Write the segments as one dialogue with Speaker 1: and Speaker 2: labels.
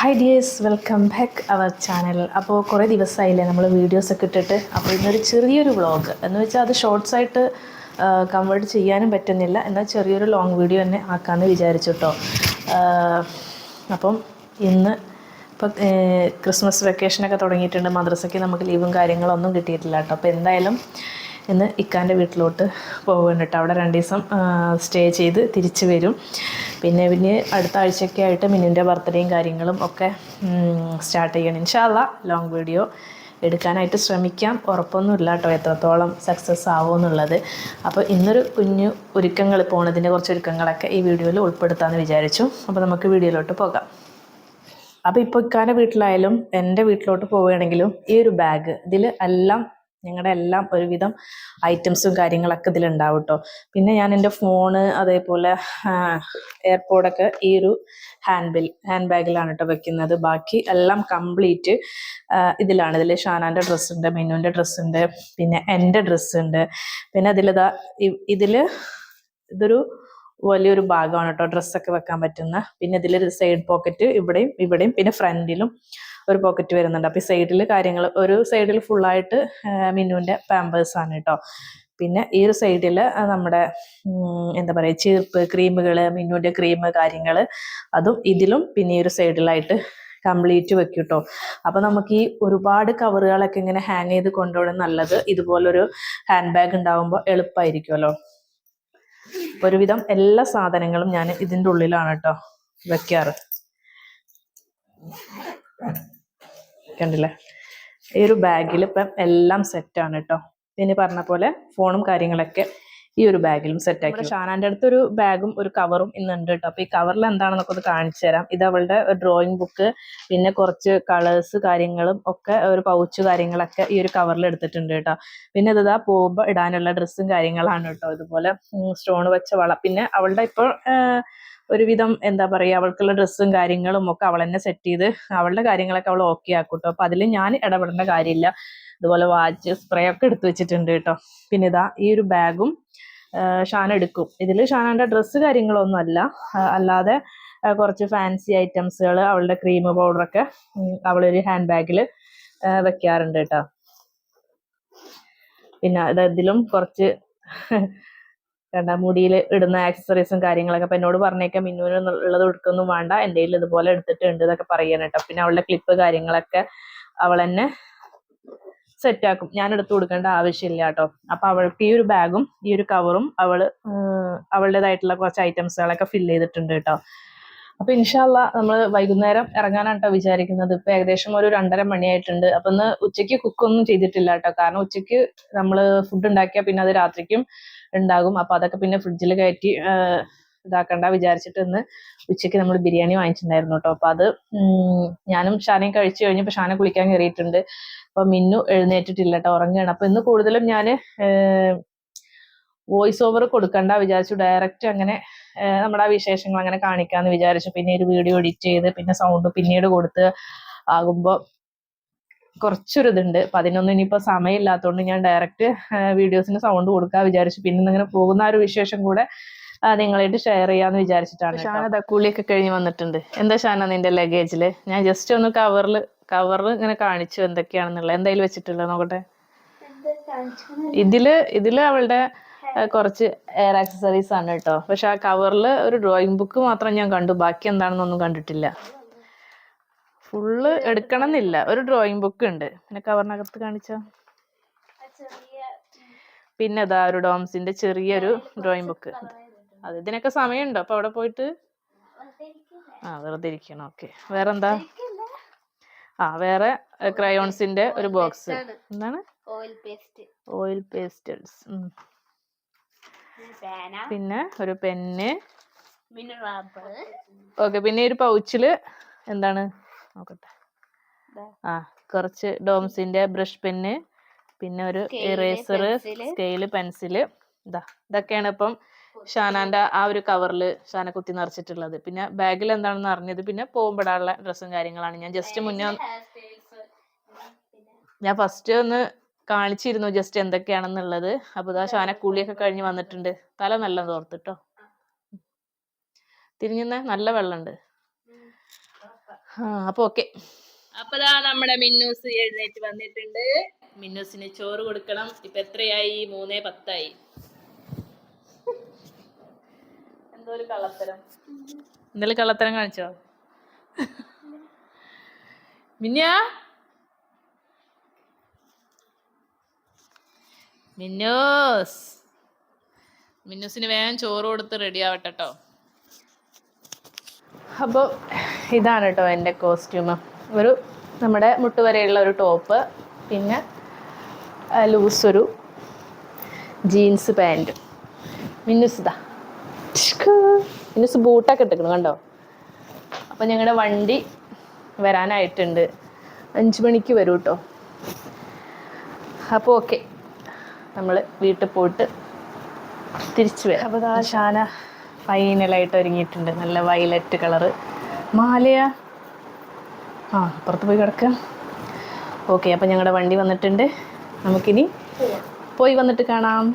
Speaker 1: Hi dears, welcome back our channel. അപ്പോൾ കുറേ ദിവസമായില്ലേ നമ്മൾ വീഡിയോസൊക്കെ ഇട്ടിട്ട്. അപ്പോൾ ഇന്നൊരു ചെറിയൊരു വ്ളോഗ് എന്ന് വെച്ചാൽ അത് ഷോർട്സ് ആയിട്ട് കൺവേർട്ട് ചെയ്യാനും പറ്റുന്നില്ല, എന്നാൽ ചെറിയൊരു ലോങ് വീഡിയോ തന്നെ ആക്കാമെന്ന് വിചാരിച്ചു കേട്ടോ. അപ്പം ഇന്ന് ഇപ്പോൾ ക്രിസ്മസ് വെക്കേഷനൊക്കെ തുടങ്ങിയിട്ടുണ്ട്. മദ്രസയ്ക്ക് നമുക്ക് ലീവും കാര്യങ്ങളൊന്നും കിട്ടിയിട്ടില്ല കേട്ടോ. അപ്പോൾ എന്തായാലും ഇന്ന് ഇക്കാൻ്റെ വീട്ടിലോട്ട് പോകുന്നുണ്ട് കേട്ടോ. അവിടെ 2 ദിവസം സ്റ്റേ ചെയ്ത് തിരിച്ച് വരും. പിന്നെ അടുത്ത ആഴ്ചയൊക്കെ ആയിട്ട് മിന്നുൻ്റെ ബർത്ത്ഡേയും കാര്യങ്ങളും ഒക്കെ സ്റ്റാർട്ട് ചെയ്യണം. ഇൻഷാ അല്ലാ ലോങ് വീഡിയോ എടുക്കാനായിട്ട് ശ്രമിക്കാം. ഉറപ്പൊന്നുമില്ല കേട്ടോ എത്രത്തോളം സക്സസ് ആവുമെന്നുള്ളത്. അപ്പോൾ ഇന്നൊരു കുഞ്ഞു ഒരുക്കങ്ങൾ, പോണതിൻ്റെ കുറച്ച് ഒരുക്കങ്ങളൊക്കെ ഈ വീഡിയോയിൽ ഉൾപ്പെടുത്താമെന്ന് വിചാരിച്ചു. അപ്പോൾ നമുക്ക് വീഡിയോയിലോട്ട് പോകാം. അപ്പോൾ ഇപ്പോൾ ഇക്കാൻ്റെ വീട്ടിലായാലും എൻ്റെ വീട്ടിലോട്ട് പോവുകയാണെങ്കിലും ഈ ഒരു ബാഗ്, ഇതിൽ എല്ലാം ഞങ്ങളുടെ എല്ലാം ഒരുവിധം ഐറ്റംസും കാര്യങ്ങളൊക്കെ ഇതിലുണ്ടാവും കേട്ടോ. പിന്നെ ഞാൻ എൻ്റെ ഫോണ് അതേപോലെ എയർപോഡൊക്കെ ഈ ഒരു ഹാൻഡ് ബാഗിലാണ് കേട്ടോ വെക്കുന്നത്. ബാക്കി എല്ലാം കംപ്ലീറ്റ് ഇതിലാണ്. ഇതിൽ ഷാനാൻ്റെ ഡ്രസ്സുണ്ട്, മിന്നുൻ്റെ ഡ്രസ്സുണ്ട്, പിന്നെ എൻ്റെ ഡ്രസ്സുണ്ട്. പിന്നെ ഇതൊരു വലിയൊരു ഭാഗമാണ് കേട്ടോ ഡ്രസ്സൊക്കെ വെക്കാൻ പറ്റുന്ന. പിന്നെ ഇതിലൊരു സൈഡ് പോക്കറ്റ് ഇവിടെയും പിന്നെ ഫ്രണ്ടിലും ഒരു പോക്കറ്റ് വരുന്നുണ്ട്. അപ്പോൾ ഈ സൈഡിൽ കാര്യങ്ങൾ, ഒരു സൈഡിൽ ഫുള്ളായിട്ട് മിന്നുവിൻ്റെ പാമ്പേഴ്സാണ് കേട്ടോ. പിന്നെ ഈ ഒരു സൈഡിൽ നമ്മുടെ എന്താ പറയുക, ചീർപ്പ്, ക്രീമുകൾ, മിന്നുവിൻ്റെ ക്രീം കാര്യങ്ങൾ അതും ഇതിലും പിന്നെ ഈ ഒരു സൈഡിലായിട്ട് കംപ്ലീറ്റ് വെക്കും കേട്ടോ. അപ്പോൾ നമുക്ക് ഈ ഒരുപാട് കവറുകളൊക്കെ ഇങ്ങനെ ഹാങ് ചെയ്ത് കൊണ്ടുപോകണം നല്ലത് ഇതുപോലൊരു ഹാൻഡ് ബാഗ് ഉണ്ടാകുമ്പോൾ എളുപ്പമായിരിക്കുമല്ലോ. ഒരുവിധം എല്ലാ സാധനങ്ങളും ഞാൻ ഇതിൻ്റെ ഉള്ളിലാണ് കേട്ടോ വെക്കാറ്. കണ്ടില്ലേ, ഈ ഒരു ബാഗിൽ ഇപ്പം എല്ലാം സെറ്റാണ് കേട്ടോ. പിന്നെ പറഞ്ഞ പോലെ ഫോണും കാര്യങ്ങളൊക്കെ ഈ ഒരു ബാഗിലും സെറ്റാക്കി. ഷാനാൻ്റെ അടുത്തൊരു ബാഗും ഒരു കവറും ഇന്നുണ്ട് കേട്ടോ. അപ്പോൾ ഈ കവറിൽ എന്താണെന്നൊക്കെ ഒന്ന് കാണിച്ചു തരാം. ഇത് അവളുടെ ഡ്രോയിങ് ബുക്ക്, പിന്നെ കുറച്ച് കളേഴ്സ് കാര്യങ്ങളും ഒക്കെ, ഒരു പൗച്ച് കാര്യങ്ങളൊക്കെ ഈ ഒരു കവറിൽ എടുത്തിട്ടുണ്ട് കേട്ടോ. പിന്നെ ഇതാ പോകുമ്പോൾ ഇടാനുള്ള ഡ്രസ്സും കാര്യങ്ങളാണ് കേട്ടോ. ഇതുപോലെ സ്റ്റോൺ വെച്ച വള. പിന്നെ അവളുടെ ഇപ്പോൾ ഒരുവിധം എന്താ പറയുക, അവൾക്കുള്ള ഡ്രസ്സും കാര്യങ്ങളും ഒക്കെ അവൾ തന്നെ സെറ്റ് ചെയ്ത് അവളുടെ കാര്യങ്ങളൊക്കെ അവൾ ഓക്കെ ആക്കും കേട്ടോ. അപ്പോൾ അതിൽ ഞാൻ ഇടപെടേണ്ട കാര്യമില്ല. അതുപോലെ വാച്ച്, സ്പ്രേ ഒക്കെ എടുത്തു വെച്ചിട്ടുണ്ട് കേട്ടോ. പിന്നെ ഇതാ ഈ ഒരു ബാഗും ഷാന എടുക്കും. ഇതിൽ ഷാനാൻ്റെ ഡ്രസ്സ് കാര്യങ്ങളൊന്നും അല്ല, അല്ലാതെ കുറച്ച് ഫാൻസി ഐറ്റംസുകൾ, അവളുടെ ക്രീം പൗഡറൊക്കെ അവളൊരു ഹാൻഡ് ബാഗിൽ വെക്കാറുണ്ട് കേട്ടോ. പിന്നെ ഇതിലും കുറച്ച് മുടിയിൽ ഇടുന്ന ആക്സസറീസും കാര്യങ്ങളൊക്കെ. അപ്പം എന്നോട് പറഞ്ഞേക്കാം മിന്നുവിന് ഉള്ളത് എടുക്കൊന്നും വേണ്ട, എൻ്റെ കയ്യിൽ ഇതുപോലെ എടുത്തിട്ടുണ്ട് എന്നൊക്കെ പറയാൻ കേട്ടോ. പിന്നെ അവളുടെ ക്ലിപ്പ് കാര്യങ്ങളൊക്കെ അവൾ തന്നെ സെറ്റാക്കും, ഞാൻ എടുത്തു കൊടുക്കേണ്ട ആവശ്യമില്ല കേട്ടോ. അപ്പം അവൾക്ക് ഈ ഒരു ബാഗും ഈ ഒരു കവറും അവളുടേതായിട്ടുള്ള കുറച്ച് ഐറ്റംസുകളൊക്കെ ഫില്ല് ചെയ്തിട്ടുണ്ട് കേട്ടോ. അപ്പൊ ഇൻഷാ അല്ലാ നമ്മൾ വൈകുന്നേരം ഇറങ്ങാനാണ് കേട്ടോ വിചാരിക്കുന്നത്. ഇപ്പൊ ഏകദേശം ഒരു 2:30 മണിയായിട്ടുണ്ട്. അപ്പൊ ഇന്ന് ഉച്ചയ്ക്ക് കുക്കൊന്നും ചെയ്തിട്ടില്ല കേട്ടോ. കാരണം ഉച്ചയ്ക്ക് നമ്മൾ ഫുഡ് ഉണ്ടാക്കിയാൽ പിന്നെ അത് രാത്രിക്കും ഉണ്ടാകും. അപ്പൊ അതൊക്കെ പിന്നെ ഫ്രിഡ്ജിൽ കയറ്റി ഇതാക്കണ്ട വിചാരിച്ചിട്ട് ഇന്ന് ഉച്ചയ്ക്ക് നമ്മൾ ബിരിയാണി വാങ്ങിച്ചിട്ടുണ്ടായിരുന്നു കേട്ടോ. അപ്പൊ അത് ഞാനും ഷാനയും കഴിച്ചു കഴിഞ്ഞപ്പോൾ ഷാന കുളിക്കാൻ കയറിയിട്ടുണ്ട്. അപ്പൊ മിന്നു എഴുന്നേറ്റിട്ടില്ല കേട്ടോ, ഉറങ്ങുകയാണ്. അപ്പൊ ഇന്ന് കൂടുതലും ഞാൻ വോയിസ് ഓവർ കൊടുക്കണ്ട വിചാരിച്ചു, ഡയറക്റ്റ് അങ്ങനെ നമ്മുടെ ആ വിശേഷങ്ങൾ അങ്ങനെ കാണിക്കാന്ന് വിചാരിച്ചു. പിന്നെ ഒരു വീഡിയോ എഡിറ്റ് ചെയ്ത് പിന്നെ സൗണ്ട് പിന്നീട് കൊടുത്ത് ആകുമ്പോൾ കുറച്ചൊരു ഇതുണ്ട്. അപ്പൊ അതിനൊന്നും ഇനിയിപ്പോൾ സമയമില്ലാത്തതുകൊണ്ട് ഞാൻ ഡയറക്റ്റ് വീഡിയോസിന് സൗണ്ട് കൊടുക്കാൻ വിചാരിച്ചു. പിന്നെ ഇങ്ങനെ പോകുന്ന ഒരു വിശേഷം കൂടെ നിങ്ങളായിട്ട് ഷെയർ ചെയ്യാന്ന് വിചാരിച്ചിട്ടാണ്. ഷാന കുളിയൊക്കെ കഴിഞ്ഞ് വന്നിട്ടുണ്ട്. എന്താ ഷാന നിന്റെ ലഗേജില്? ഞാൻ ജസ്റ്റ് ഒന്ന് കവറിൽ ഇങ്ങനെ കാണിച്ചു എന്തൊക്കെയാണെന്നുള്ളത്. എന്തായാലും വെച്ചിട്ടുള്ളത് നോക്കട്ടെ. ഇതില് അവളുടെ കുറച്ച് എയർ ആക്സസറീസ് ആണ് കേട്ടോ. പക്ഷെ ആ കവറിൽ ഒരു ഡ്രോയിങ് ബുക്ക് മാത്രം ഞാൻ കണ്ടു, ബാക്കി എന്താണെന്നൊന്നും കണ്ടിട്ടില്ല. ഫുള്ള് എടുക്കണം എന്നില്ല, ഒരു ഡ്രോയിങ് ബുക്ക് ഉണ്ട്. പിന്നെ കവറിനകത്ത് കാണിച്ചോ. പിന്നെ അതാ ഒരു ഡോംസിന്റെ ചെറിയൊരു ഡ്രോയിങ് ബുക്ക്. അത് ഇതിനൊക്കെ സമയമുണ്ടോ? അപ്പൊ അവിടെ പോയിട്ട് വെറുതെ ഇരിക്കണം. ഓക്കെ, വേറെന്താ? വേറെ ക്രയോൺസിന്റെ ഒരു ബോക്സ്. എന്താണ്? Oil pastels. പിന്നെ ഒരു പെന്ന്. ഓക്കെ, പിന്നെ ഒരു പൗച്ചില് എന്താണ് നോക്കട്ടെ. കുറച്ച് ഡോംസിന്റെ ബ്രഷ് പെന്ന്, പിന്നെ ഒരു ഇറേസർ, സ്കെയില്, പെൻസില്. ഇതൊക്കെയാണ് ഇപ്പം ഷാനാന്റെ ആ ഒരു കവറിൽ ഷാന കുത്തി നിറച്ചിട്ടുള്ളത്. പിന്നെ ബാഗിൽ എന്താണെന്ന് അറിഞ്ഞത് പിന്നെ പോകുമ്പോഴാനുള്ള ഡ്രസ്സും കാര്യങ്ങളാണ്. ഞാൻ ഫസ്റ്റ് ഒന്ന് കാണിച്ചിരുന്നു ജസ്റ്റ് എന്തൊക്കെയാണെന്നുള്ളത്. അപ്പൊ ഇതാ ഷാന കുളിയൊക്കെ കഴിഞ്ഞ് വന്നിട്ടുണ്ട്. തല നല്ല തോർത്തിട്ടോ, തിരിഞ്ഞുന്ന നല്ല വെള്ളമുണ്ട്. അപ്പോൾ ഓക്കെ. അപ്പോൾ ദാ നമ്മുടെ മിന്നൂസ് എഴുന്നേറ്റ് വന്നിട്ടുണ്ട്. മിന്നൂസിന് ചോറ് കൊടുക്കണം. ഇപ്പം എത്രയായി? 3:10. എന്തോ ഒരു കള്ളത്തരം. എന്തെങ്കിലും കള്ളത്തരം കാണിച്ചോ മിന്നാ? മിന്നൂസിന് വേഗം ചോറ് കൊടുത്ത് റെഡി ആവട്ടെ കേട്ടോ. അപ്പോൾ ഇതാണ് കേട്ടോ എൻ്റെ കോസ്റ്റ്യൂം. ഒരു നമ്മുടെ മുട്ടുവരെയുള്ള ഒരു ടോപ്പ്, പിന്നെ ലൂസൊരു ജീൻസ് പാൻറ്റ്. മിന്നൂസ് ബൂട്ടൊക്കെ ഇട്ടിരിക്കണം കണ്ടോ. അപ്പോൾ ഞങ്ങളുടെ വണ്ടി വരാനായിട്ടുണ്ട്. 5 മണിക്ക് വരും കേട്ടോ. അപ്പോൾ ഓക്കെ, നമ്മൾ വീട്ടിൽ പോയിട്ട് തിരിച്ചു വരാം. അപ്പോൾ ആ ഷാന ഫൈനലായിട്ട് ഒരുങ്ങിയിട്ടുണ്ട്. നല്ല വയലറ്റ് കളറ് മാലയാ. പുറത്ത് പോയി കിടക്കാം. ഓക്കെ, അപ്പോൾ ഞങ്ങളുടെ വണ്ടി വന്നിട്ടുണ്ട്. നമുക്കിനി പോയി വന്നിട്ട് കാണാം.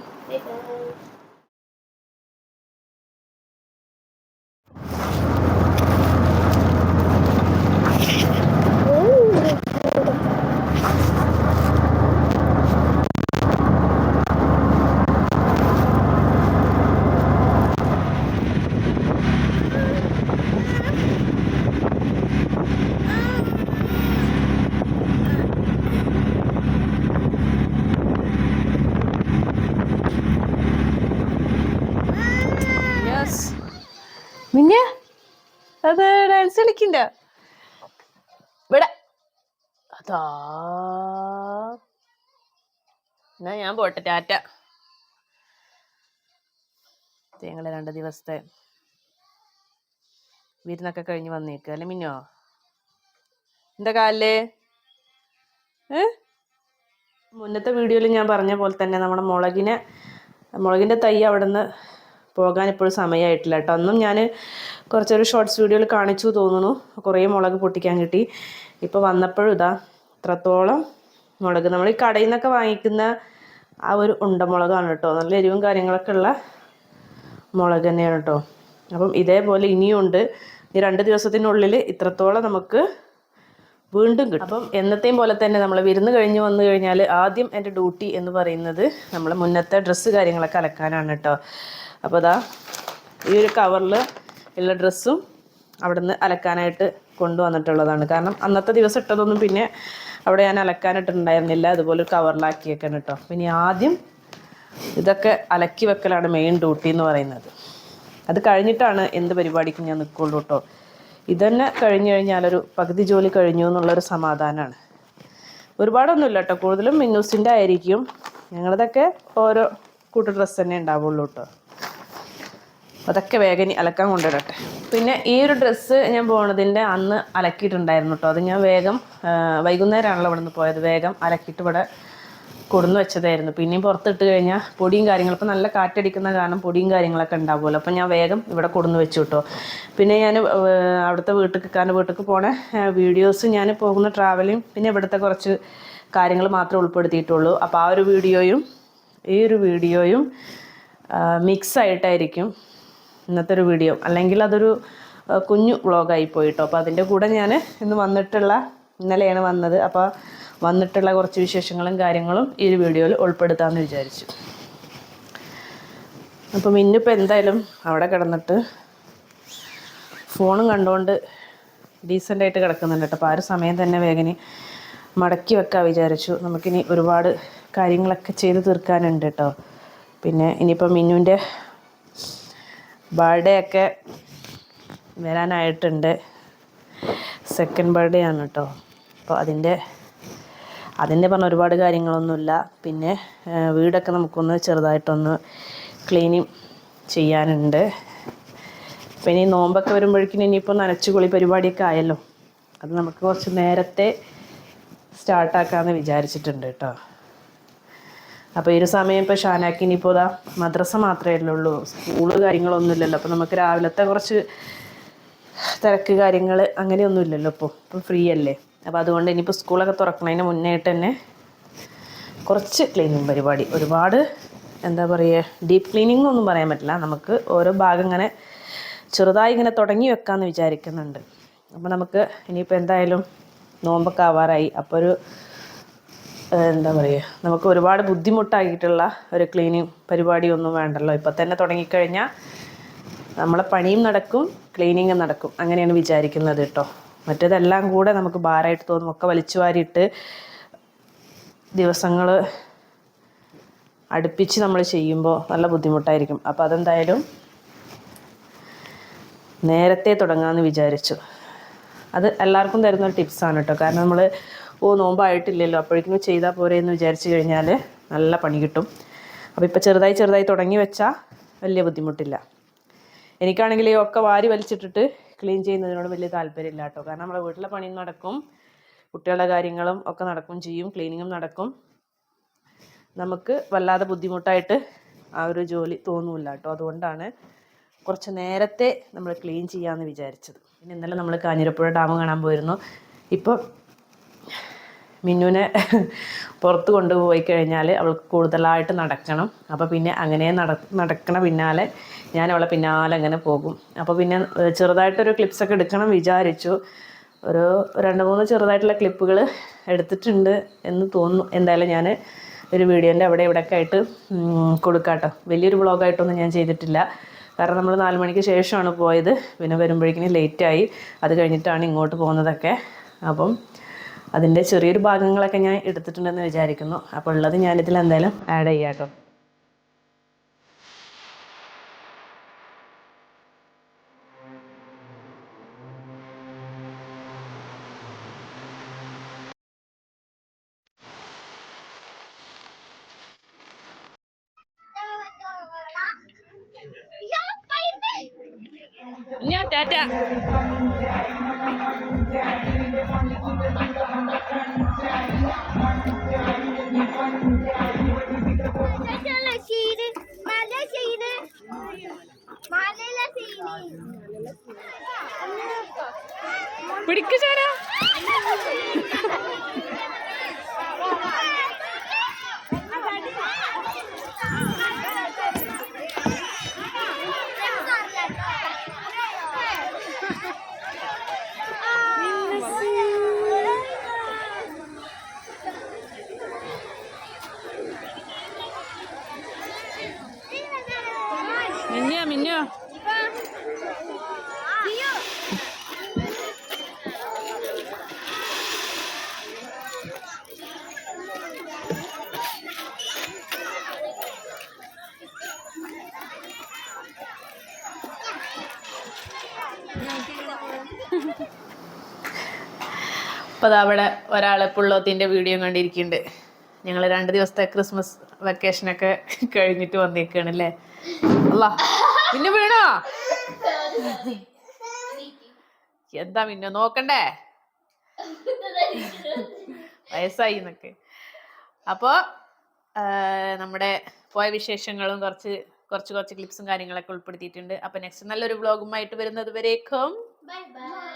Speaker 1: മിന്നെ അത് ഡാൻസ് കളിക്കണ്ട ഇവിടെ. അതാ എന്നാ ഞാൻ പോട്ടെ, ടാറ്റ. ഞങ്ങള് 2 ദിവസത്തെ വിരുന്നൊക്കെ കഴിഞ്ഞ് വന്നേക്കുക അല്ലേ മിന്നോ? എന്താ കാലില്? മുന്നത്തെ വീഡിയോയിൽ ഞാൻ പറഞ്ഞ പോലെ തന്നെ നമ്മുടെ മുളകിൻ്റെ തൈ അവിടെ നിന്ന് പോകാൻ ഇപ്പോഴും സമയമായിട്ടില്ല കേട്ടോ. അന്നും ഞാൻ കുറച്ചൊരു ഷോർട്സ് വീഡിയോയിൽ കാണിച്ചു തോന്നുന്നു. കുറേ മുളക് പൊട്ടിക്കാൻ കിട്ടി. ഇപ്പോൾ വന്നപ്പോഴും ഇതാ ഇത്രത്തോളം മുളക്. നമ്മൾ ഈ കടയിൽ നിന്നൊക്കെ വാങ്ങിക്കുന്ന ആ ഒരു ഉണ്ടമുളകാണ് കേട്ടോ. നല്ല എരിവും കാര്യങ്ങളൊക്കെ ഉള്ള മുളക് തന്നെയാണ് കേട്ടോ. അപ്പം ഇതേപോലെ ഇനിയും ഉണ്ട്. ഈ 2 ദിവസത്തിനുള്ളിൽ ഇത്രത്തോളം നമുക്ക് വീണ്ടും കിട്ടും. അപ്പം എന്നത്തെയും പോലെ തന്നെ നമ്മൾ വിരുന്ന് കഴിഞ്ഞ് വന്നു കഴിഞ്ഞാൽ ആദ്യം എൻ്റെ ഡ്യൂട്ടി എന്ന് പറയുന്നത് നമ്മൾ മുന്നത്തെ ഡ്രസ്സ് കാര്യങ്ങളൊക്കെ അലക്കാനാണ് കേട്ടോ. അപ്പോൾ അതാ ഈ ഒരു കവറിൽ ഉള്ള ഡ്രസ്സും അവിടെ നിന്ന് അലക്കാനായിട്ട് കൊണ്ടുവന്നിട്ടുള്ളതാണ്. കാരണം അന്നത്തെ ദിവസം ഇട്ടതൊന്നും പിന്നെ അവിടെ ഞാൻ അലക്കാനിട്ടുണ്ടായിരുന്നില്ല. അതുപോലെ ഒരു കവറിലാക്കിയേക്കാൻ കേട്ടോ. പിന്നെ ആദ്യം ഇതൊക്കെ അലക്കി വെക്കലാണ് മെയിൻ ഡ്യൂട്ടി എന്ന് പറയുന്നത്. അത് കഴിഞ്ഞിട്ടാണ് എന്ത് പരിപാടിക്കും ഞാൻ നിൽക്കുള്ളൂ കേട്ടോ. ഇതന്നെ കഴിഞ്ഞ് കഴിഞ്ഞാലൊരു പകുതി ജോലി കഴിഞ്ഞു എന്നുള്ളൊരു സമാധാനമാണ്. ഒരുപാടൊന്നുമില്ല കേട്ടോ, കൂടുതലും മിന്നൂസിൻ്റെ ആയിരിക്കും. ഞങ്ങളതൊക്കെ ഓരോ കൂട്ട ഡ്രസ്സ് തന്നെ ഉണ്ടാവുള്ളൂ കേട്ടോ. അതൊക്കെ വേഗം അലക്കാൻ കൊണ്ടുവരട്ടെ. പിന്നെ ഈ ഒരു ഡ്രസ്സ് ഞാൻ പോണതിൻ്റെ അന്ന് അലക്കിയിട്ടുണ്ടായിരുന്നു കേട്ടോ. അത് ഞാൻ വേഗം വൈകുന്നേരമാണല്ലോ ഇവിടെ നിന്ന് പോയത്. വേഗം അലക്കിയിട്ട് ഇവിടെ കൊടുന്ന് വെച്ചതായിരുന്നു. പിന്നെയും പുറത്തിട്ട് കഴിഞ്ഞാൽ പൊടിയും കാര്യങ്ങളും, ഇപ്പോൾ നല്ല കാറ്റടിക്കുന്ന കാരണം പൊടിയും കാര്യങ്ങളൊക്കെ ഉണ്ടാവുമല്ലോ. അപ്പോൾ ഞാൻ വേഗം ഇവിടെ കൊടുന്ന് വെച്ചു കേട്ടോ. പിന്നെ ഞാൻ അവിടുത്തെ വീട്ടിലേക്ക് പോണ വീഡിയോസ്, ഞാൻ പോകുന്ന ട്രാവലിങ്, പിന്നെ ഇവിടുത്തെ കുറച്ച് കാര്യങ്ങൾ മാത്രമേ ഉൾപ്പെടുത്തിയിട്ടുള്ളൂ. അപ്പോൾ ആ ഒരു വീഡിയോയും ഈ ഒരു വീഡിയോയും മിക്സായിട്ടായിരിക്കും ഇന്നത്തെ ഒരു വീഡിയോ. അല്ലെങ്കിൽ അതൊരു കുഞ്ഞു വ്ളോഗായി പോയിട്ടോ. അപ്പോൾ അതിൻ്റെ കൂടെ ഞാൻ ഇന്നലെയാണ് വന്നത്. അപ്പോൾ വന്നിട്ടുള്ള കുറച്ച് വിശേഷങ്ങളും കാര്യങ്ങളും ഈ ഒരു വീഡിയോയിൽ ഉൾപ്പെടുത്താമെന്ന് വിചാരിച്ചു. അപ്പം ഇന്നിപ്പോൾ എന്തായാലും അവിടെ കിടന്നിട്ട് ഫോണും കണ്ടുകൊണ്ട് ഡീസൻ്റായിട്ട് കിടക്കുന്നുണ്ട് കേട്ടോ. അപ്പോൾ ആ ഒരു സമയം തന്നെ വേഗം മടക്കി വെക്കാൻ വിചാരിച്ചു. നമുക്കിനി ഒരുപാട് കാര്യങ്ങളൊക്കെ ചെയ്ത് തീർക്കാനുണ്ട് കേട്ടോ. പിന്നെ ഇനിയിപ്പോൾ മിന്നുവിൻ്റെ ബർത്ത്ഡേ ഒക്കെ വരാനായിട്ടുണ്ട്. 2nd ബർത്ത്ഡേ ആണ് കേട്ടോ. അപ്പോൾ അതിൻ്റെ പറഞ്ഞ ഒരുപാട് കാര്യങ്ങളൊന്നുമില്ല. പിന്നെ വീടൊക്കെ നമുക്കൊന്ന് ചെറുതായിട്ടൊന്ന് ക്ലീനിങ് ചെയ്യാനുണ്ട്. പിന്നെ ഈ നോമ്പൊക്കെ വരുമ്പോഴേക്കും ഇനിയിപ്പോൾ നനച്ചുകുളി പരിപാടിയൊക്കെ ആയല്ലോ. അത് നമുക്ക് കുറച്ച് നേരത്തെ സ്റ്റാർട്ടാക്കാമെന്ന് വിചാരിച്ചിട്ടുണ്ട് കേട്ടോ. അപ്പോൾ ഈ ഒരു സമയം ഇപ്പോൾ ഷാനാക്ക് ഇനിയിപ്പോൾ മദ്രസ മാത്രമേ ഉള്ളൂ, സ്കൂള് കാര്യങ്ങളൊന്നും ഇല്ലല്ലോ. അപ്പോൾ നമുക്ക് രാവിലത്തെ കുറച്ച് തിരക്ക് കാര്യങ്ങൾ അങ്ങനെയൊന്നും ഇല്ലല്ലോ. ഇപ്പം ഫ്രീ അല്ലേ. അപ്പോൾ അതുകൊണ്ട് ഇനിയിപ്പോൾ സ്കൂളൊക്കെ തുറക്കുന്നതിന് മുന്നേയായിട്ട് തന്നെ കുറച്ച് ക്ലീനിങ് പരിപാടി, ഒരുപാട് എന്താ പറയുക, ഡീപ്പ് ക്ലീനിങ് ഒന്നും പറയാൻ പറ്റില്ല. നമുക്ക് ഓരോ ഭാഗം ഇങ്ങനെ ചെറുതായി ഇങ്ങനെ തുടങ്ങി വെക്കാമെന്ന് വിചാരിക്കുന്നുണ്ട്. അപ്പോൾ നമുക്ക് ഇനിയിപ്പോൾ എന്തായാലും നോമ്പൊക്കെ ആവാറായി. അപ്പോൾ ഒരു എന്താ പറയുക, നമുക്ക് ഒരുപാട് ബുദ്ധിമുട്ടായിട്ടുള്ള ഒരു ക്ലീനിങ് പരിപാടിയൊന്നും വേണ്ടല്ലോ. ഇപ്പം തന്നെ തുടങ്ങിക്കഴിഞ്ഞാൽ നമ്മളെ പണിയും നടക്കും ക്ലീനിങ്ങും നടക്കും, അങ്ങനെയാണ് വിചാരിക്കുന്നത് കേട്ടോ. മറ്റേതെല്ലാം കൂടെ നമുക്ക് ഭാരമായിട്ട് തോന്നും. ഒക്കെ വലിച്ചു വാരിയിട്ട് ദിവസങ്ങൾ അടുപ്പിച്ച് നമ്മൾ ചെയ്യുമ്പോൾ നല്ല ബുദ്ധിമുട്ടായിരിക്കും. അപ്പോൾ അതെന്തായാലും നേരത്തെ തുടങ്ങാമെന്ന് വിചാരിച്ചു. അത് എല്ലാവർക്കും തരുന്നൊരു ടിപ്സാണ് കേട്ടോ. കാരണം നമ്മൾ നോമ്പായിട്ടില്ലല്ലോ അപ്പോഴേക്കും ചെയ്താൽ പോരെ എന്ന് വിചാരിച്ചു കഴിഞ്ഞാൽ നല്ല പണി കിട്ടും. അപ്പോൾ ഇപ്പോൾ ചെറുതായി തുടങ്ങി വെച്ചാൽ വലിയ ബുദ്ധിമുട്ടില്ല. എനിക്കാണെങ്കിൽ ഒക്കെ വാരി വലിച്ചിട്ടിട്ട് ക്ലീൻ ചെയ്യുന്നതിനോട് വലിയ താല്പര്യമില്ല കേട്ടോ. കാരണം നമ്മുടെ വീട്ടിലെ പണിയും നടക്കും, കുട്ടികളുടെ കാര്യങ്ങളും ഒക്കെ നടക്കും ചെയ്യും, ക്ലീനിങ്ങും നടക്കും. നമുക്ക് വല്ലാതെ ബുദ്ധിമുട്ടായിട്ട് ആ ഒരു ജോലി തോന്നില്ല കേട്ടോ. അതുകൊണ്ടാണ് കുറച്ച് നേരത്തെ നമ്മൾ ക്ലീൻ ചെയ്യാമെന്ന് വിചാരിച്ചത്. പിന്നെ ഇന്നലെ നമ്മൾ കാഞ്ഞിരപ്പുഴ ഡാം കാണാൻ പോയിരുന്നു. ഇപ്പോൾ മിന്നുവിനെ പുറത്ത് കൊണ്ടുപോയി കഴിഞ്ഞാൽ അവൾക്ക് കൂടുതലായിട്ട് നടക്കണം. അപ്പോൾ പിന്നെ അങ്ങനെ നടക്കണ പിന്നാലെ ഞാൻ അവളെ പിന്നാലെ അങ്ങനെ പോകും. അപ്പോൾ പിന്നെ ചെറുതായിട്ടൊരു ക്ലിപ്സൊക്കെ എടുക്കണം വിചാരിച്ചു. ഒരു 2-3 ചെറുതായിട്ടുള്ള ക്ലിപ്പുകൾ എടുത്തിട്ടുണ്ട് എന്ന് തോന്നുന്നു. എന്തായാലും ഞാൻ ഒരു വീഡിയോൻ്റെ അവിടെ ഇവിടെയൊക്കെ ആയിട്ട് കൊടുക്കാം കേട്ടോ. വലിയൊരു വ്ളോഗായിട്ടൊന്നും ഞാൻ ചെയ്തിട്ടില്ല. കാരണം നമ്മൾ 4 മണിക്ക് ശേഷമാണ് പോയത്. പിന്നെ വരുമ്പോഴേക്കിന് ലേറ്റായി. അത് കഴിഞ്ഞിട്ടാണ് ഇങ്ങോട്ട് പോകുന്നതൊക്കെ. അപ്പം അതിൻ്റെ ചെറിയൊരു ഭാഗങ്ങളൊക്കെ ഞാൻ എടുത്തിട്ടുണ്ടെന്ന് വിചാരിക്കുന്നു. അപ്പോൾ ഉള്ളത് ഞാനിതിൽ എന്തായാലും ആഡ് ചെയ്യാം കേട്ടോ. ഞാൻ ടാറ്റ. പിടിക്കുചാരാ മിന്നോ അപ്പോൾ അതവിടെ ഒരാൾ പുള്ളോത്തിൻ്റെ വീഡിയോ കണ്ടിരിക്കുന്നുണ്ട്. ഞങ്ങൾ 2 ദിവസത്തെ ക്രിസ്മസ് വെക്കേഷനൊക്കെ കഴിഞ്ഞിട്ട് വന്നേക്കാണ് അല്ലേ. അല്ലാ പിന്നെ വീണോ? എന്താ പിന്നെ നോക്കണ്ടേ, വയസ്സായി എന്നൊക്കെ. അപ്പോൾ നമ്മുടെ പോയ വിശേഷങ്ങളും കുറച്ച് ക്ലിപ്സും കാര്യങ്ങളൊക്കെ ഉൾപ്പെടുത്തിയിട്ടുണ്ട്. അപ്പോൾ നെക്സ്റ്റ് നല്ലൊരു വ്ളോഗുമായിട്ട് വരുന്നത് വരേക്കും ബൈ ബൈ.